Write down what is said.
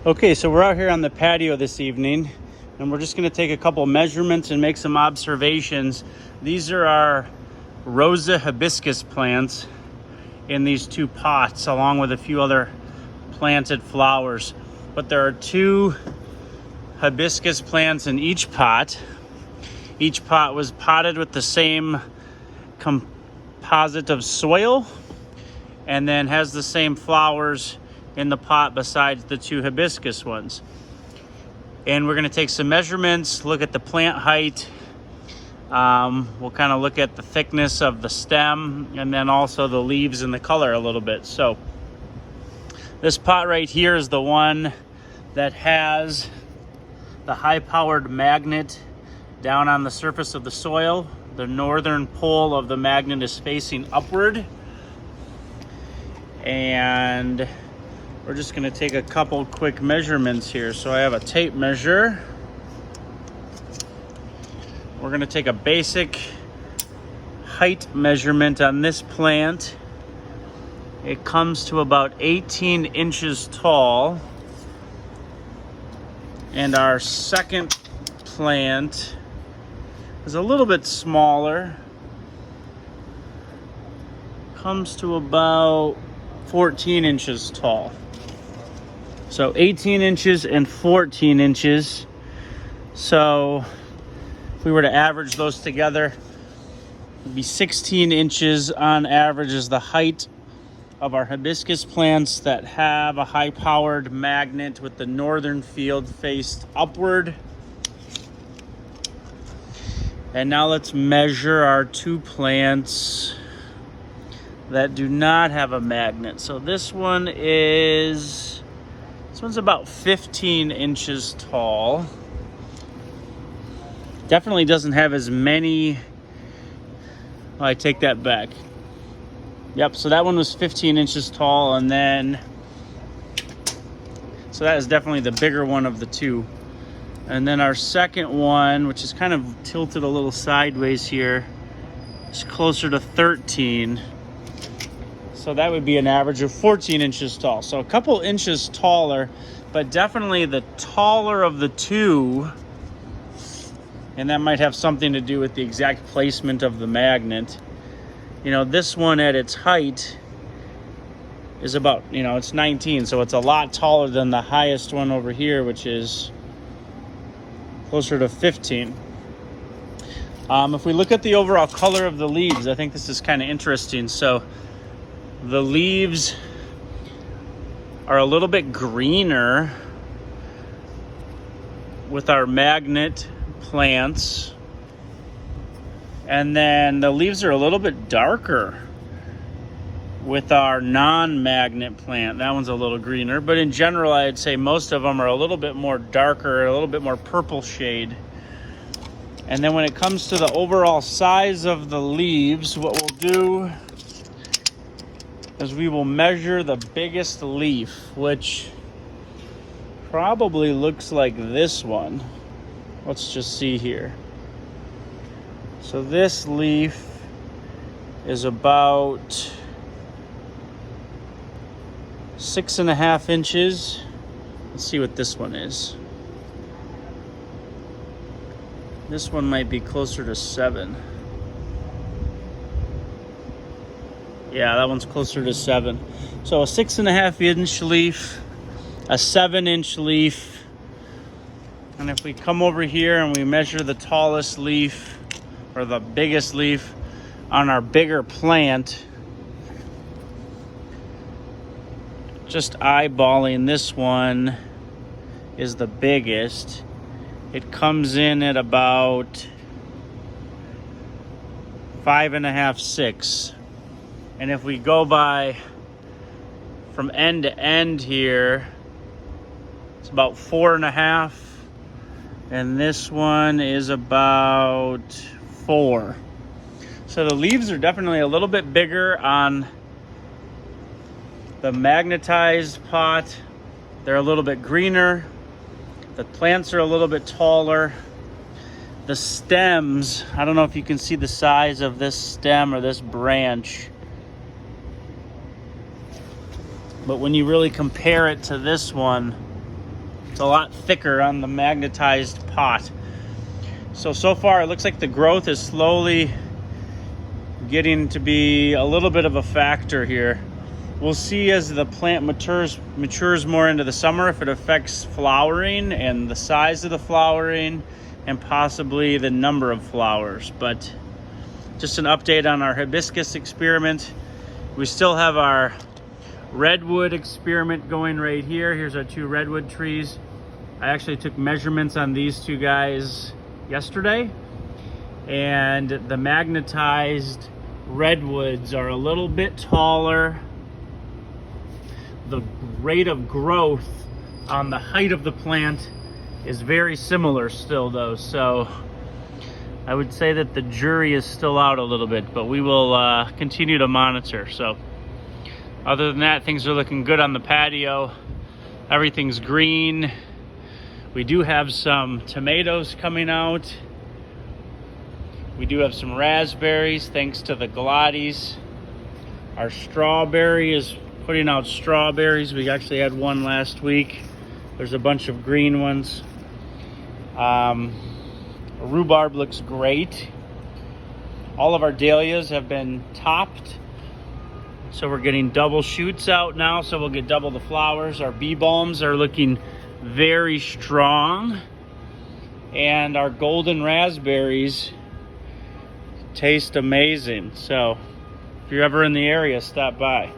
Okay, so we're out here on the patio this evening, and we're just going to take a couple measurements and make some observations. These are our Rosa hibiscus plants in these two pots, along with a few other planted flowers. But there are two hibiscus plants in each pot. Each pot was potted with the same composite of soil and then has the same flowers in the pot besides the two hibiscus ones. And we're going to take some measurements, look at the plant height. We'll kind of look at the thickness of the stem and then also the leaves and the color a little bit. So this pot right here is the one that has the high-powered magnet down on the surface of the soil. The northern pole of the magnet is facing upward. And we're just going to take a couple quick measurements here. So I have a tape measure. We're going to take a basic height measurement on this plant. It comes to about 18 inches tall. And our second plant is a little bit smaller. Comes to about 14 inches tall. So 18 inches and 14 inches. So if we were to average those together, it'd be 16 inches on average is the height of our hibiscus plants that have a high-powered magnet with the northern field faced upward. And now let's measure our two plants that do not have a magnet. So this one's about 15 inches tall. Definitely doesn't have as many. I take that back. Yep, so that one was 15 inches tall, and then so that is definitely the bigger one of the two. And then our second one, which is kind of tilted a little sideways here, is closer to 13. So that would be an average of 14 inches tall. So a couple inches taller, but definitely the taller of the two. And that might have something to do with the exact placement of the magnet. You know, this one at its height is about, it's 19. So it's a lot taller than the highest one over here, which is closer to 15. If we look at the overall color of the leaves, I think this is kind of interesting. So the leaves are a little bit greener with our magnet plants. And then the leaves are a little bit darker with our non-magnet plant. That one's a little greener, but in general, I'd say most of them are a little bit more darker, a little bit more purple shade. And then when it comes to the overall size of the leaves, what we'll do is we will measure the biggest leaf, which probably looks like this one. Let's just see here. So this leaf is about 6.5 inches. Let's see what this one is. This one might be closer to 7. Yeah, that one's closer to 7. So a 6.5 inch leaf, a 7-inch leaf. And if we come over here and we measure the tallest leaf or the biggest leaf on our bigger plant, just eyeballing this one is the biggest. It comes in at about 5.5, 6. And if we go by from end to end here, it's about 4.5. And this one is about 4. So the leaves are definitely a little bit bigger on the magnetized pot. They're a little bit greener. The plants are a little bit taller. The stems, I don't know if you can see the size of this stem or this branch. But when you really compare it to this one, It's a lot thicker on the magnetized pot. So far it looks like the growth is slowly getting to be a little bit of a factor here. We'll see as the plant matures more into the summer if it affects flowering and the size of the flowering and possibly the number of flowers. But just an update on our hibiscus experiment. We still have our redwood experiment going right here. Here's our 2 redwood trees. I actually took measurements on these 2 guys yesterday, and the magnetized redwoods are a little bit taller. The rate of growth on the height of the plant is very similar still though, so I would say that the jury is still out a little bit, but we will continue to monitor. So other than that, things are looking good on the patio. Everything's green. We do have some tomatoes coming out. We do have some raspberries thanks to the Galati's. Our strawberry is putting out strawberries. We actually had one last week. There's a bunch of green ones. Rhubarb looks great. All of our dahlias have been topped, so we're getting double shoots out now, so we'll get double the flowers. Our bee balms are looking very strong, and our golden raspberries taste amazing. So if you're ever in the area, stop by.